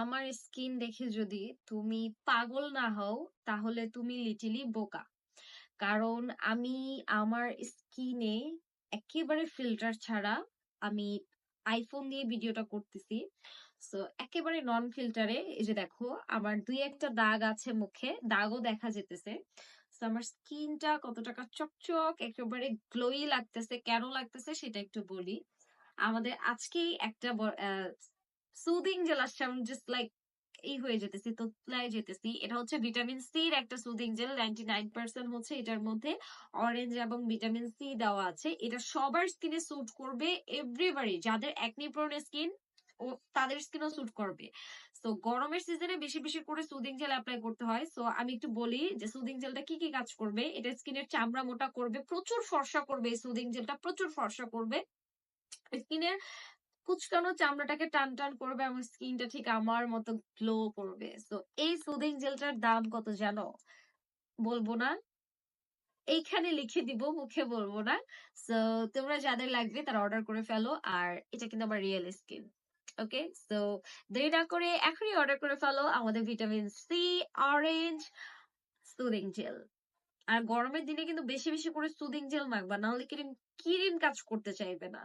আমার স্কিন দেখে যদি তুমি পাগল না হও তাহলে তুমি লিটিলি বোকা। কারণ আমি আমার স্কিনে একেবারে ফিল্টার ছাড়া আমি আইফোন দিয়ে ভিডিওটা করতেছি। সো একেবারে নন ফিল্টারে এই যে দেখো আমার দুই একটা দাগ আছে মুখে, দাগও দেখা যেতেছে। সো আমার স্কিনটা কত টাকা চকচক একেবারে গ্লোই লাগতেছে, কেন লাগতেছে সেটা একটু বলি। আমাদের আজকেই একটা সুদিং জেল আসছে, আমি জাস্ট লাইক এই হয়ে যেতেছি, তোতলায় যেতেছি। এটা হচ্ছে ভিটামিন সি এর একটা সুদিং জেল, 99% হচ্ছে এটার মধ্যে অরেঞ্জ এবং ভিটামিন সি দেওয়া আছে। এটা সবার স্কিনে স্যুট করবে, এভরিবারই যাদের একনি প্রোন স্কিন ও তাদের স্কিনও স্যুট করবে। তো গরমের সিজনে বেশি বেশি করে সুদিং জেল অ্যাপ্লাই করতে হয়। সো আমি একটু বলি যে সুদিং জেলটা কি কি কাজ করবে। এটা স্কিনের চামড়া মোটা করবে, প্রচুর ফর্সা করবে। এই সুদিং জেলটা প্রচুর ফর্সা করবে, স্কিনের কুচকানো চামড়াটাকে টান টান করবে এবং স্কিনটা ঠিক আমার মতো গ্লো করবে। সো এই সুদিং জেলটার দাম কত জানো? বলবো না, এইখানে লিখে দিব, মুখে বলবো না। সো তোমরা যাদের লাগবে তারা অর্ডার করে ফেলো। আর এটা কিন্তু আমার রিয়েল স্কিন। ওকে, সো দেরি না করে এখনই অর্ডার করে ফেলো আমাদের vitamin C orange soothing gel. আর গরমের দিনে কিন্তু বেশি বেশি করে সুদিং জেল মাখবা, নাহলে ক্রিম ক্রিম কাজ করতে চাইবে না।